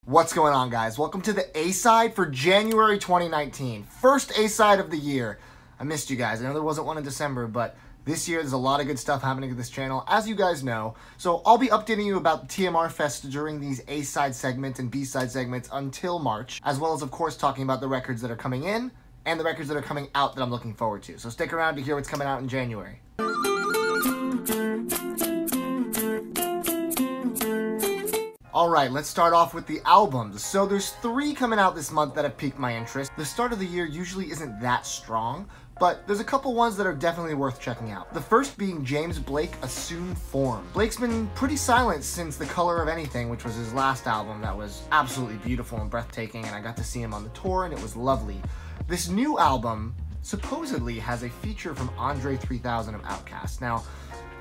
What's going on, guys? Welcome to the A-side for January 2019. First A-side of the year. I missed you guys. I know there wasn't one in December, but this year there's a lot of good stuff happening to this channel, as you guys know. So I'll be updating you about the TMR Fest during these A-side segments and B-side segments until March, as well as, of course, talking about the records that are coming in and the records that are coming out that I'm looking forward to. So stick around to hear what's coming out in January. Alright, let's start off with the albums. So there's 3 coming out this month that have piqued my interest. The start of the year usually isn't that strong, but there's a couple ones that are definitely worth checking out. The first being James Blake, Assume Form. Blake's been pretty silent since The Color of Anything, which was his last album that was absolutely beautiful and breathtaking, and I got to see him on the tour and it was lovely. This new album supposedly has a feature from Andre 3000 of Outkast. Now,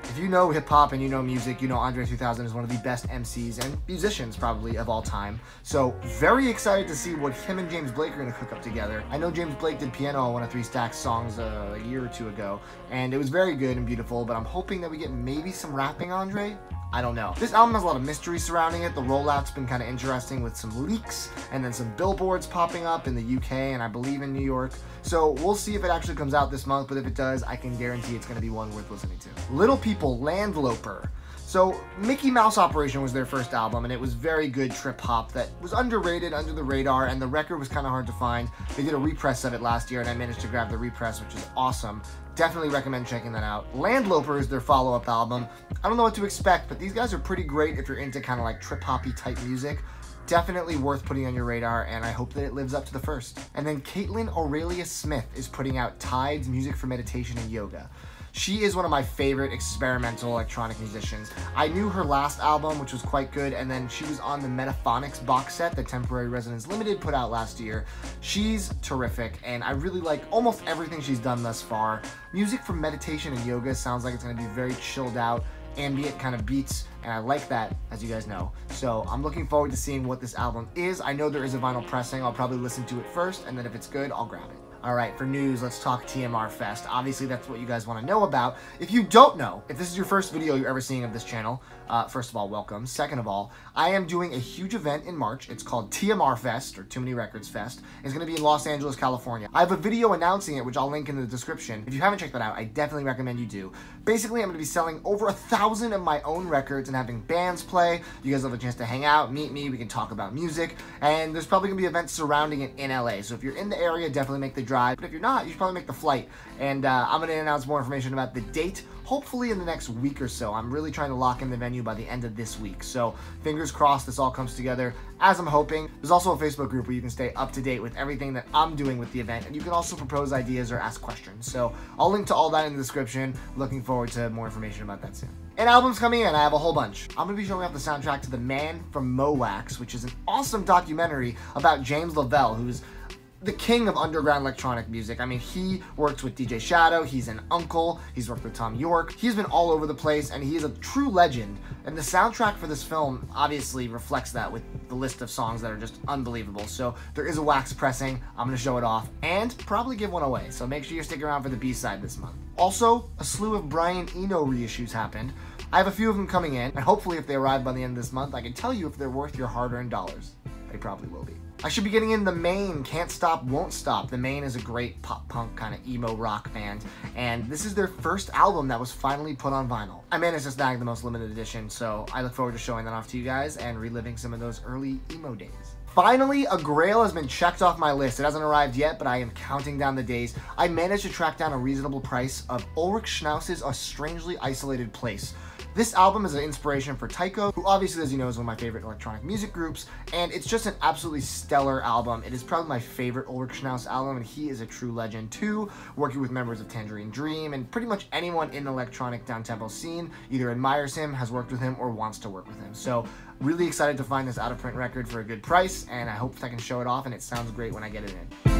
if you know hip-hop and you know music, you know Andre 3000 is one of the best MCs and musicians probably of all time. So very excited to see what him and James Blake are going to cook up together. I know James Blake did piano on one of 3 Stacks songs a year or 2 ago, and it was very good and beautiful, but I'm hoping that we get maybe some rapping Andre. I don't know. This album has a lot of mystery surrounding it. The rollout's been kind of interesting with some leaks and then some billboards popping up in the UK and I believe in New York. So we'll see if it actually comes out this month, but if it does, I can guarantee it's going to be one worth listening to. Little People, Landloper. So Mickey Mouse Operation was their first album, and it was very good trip hop that was underrated, under the radar, and the record was kind of hard to find. They did a repress of it last year, and I managed to grab the repress, which is awesome. Definitely recommend checking that out. Landloper is their follow-up album. I don't know what to expect, but these guys are pretty great if you're into kind of like trip-hoppy type music. Definitely worth putting on your radar, and I hope that it lives up to the first. And then Kaitlyn Aurelia Smith is putting out Tides, Music for Meditation and Yoga. She is one of my favorite experimental electronic musicians. I knew her last album, which was quite good, and then she was on the Metaphonics box set that Temporary Resonance Limited put out last year. She's terrific, and I really like almost everything she's done thus far. Music for meditation and yoga sounds like it's going to be very chilled out, ambient kind of beats, and I like that, as you guys know. So I'm looking forward to seeing what this album is. I know there is a vinyl pressing. I'll probably listen to it first, and then if it's good, I'll grab it. Alright, for news, let's talk TMR Fest. Obviously, that's what you guys want to know about. If you don't know, if this is your first video you're ever seeing of this channel, first of all, welcome. Second of all, I am doing a huge event in March. It's called TMR Fest, or Too Many Records Fest. It's going to be in Los Angeles, California. I have a video announcing it, which I'll link in the description. If you haven't checked that out, I definitely recommend you do. Basically, I'm going to be selling over 1,000 of my own records and having bands play. You guys will have a chance to hang out, meet me, we can talk about music, and there's probably going to be events surrounding it in LA. So if you're in the area, definitely make the drive. But if you're not, you should probably make the flight. And I'm going to announce more information about the date, hopefully in the next week or so. I'm really trying to lock in the venue by the end of this week. So fingers crossed this all comes together as I'm hoping. There's also a Facebook group where you can stay up to date with everything that I'm doing with the event. And you can also propose ideas or ask questions. So I'll link to all that in the description. Looking forward to more information about that soon. And albums coming in, I have a whole bunch. I'm going to be showing off the soundtrack to The Man from Mowax, which is an awesome documentary about James Lavelle, who's the king of underground electronic music. I mean, he works with DJ Shadow, he's an uncle, he's worked with Tom York, he's been all over the place, and he is a true legend. And the soundtrack for this film obviously reflects that with the list of songs that are just unbelievable. So there is a wax pressing, I'm going to show it off, and probably give one away. So make sure you stick around for the B-side this month. Also, a slew of Brian Eno reissues happened. I have a few of them coming in, and hopefully if they arrive by the end of this month, I can tell you if they're worth your hard-earned dollars. They probably will be. I should be getting in the Maine, Can't Stop, Won't Stop. The Maine is a great pop-punk kind of emo rock band, and this is their first album that was finally put on vinyl. I managed to snag the most limited edition, so I look forward to showing that off to you guys and reliving some of those early emo days. Finally, a Grail has been checked off my list. It hasn't arrived yet, but I am counting down the days. I managed to track down a reasonable price of Ulrich Schnauss's A Strangely Isolated Place. This album is an inspiration for Tycho, who obviously, as you know, is one of my favorite electronic music groups, and it's just an absolutely stellar album. It is probably my favorite Ulrich Schnauss album, and he is a true legend too, working with members of Tangerine Dream, and pretty much anyone in the electronic downtempo scene either admires him, has worked with him, or wants to work with him. So really excited to find this out-of-print record for a good price, and I hope I can show it off, and it sounds great when I get it in.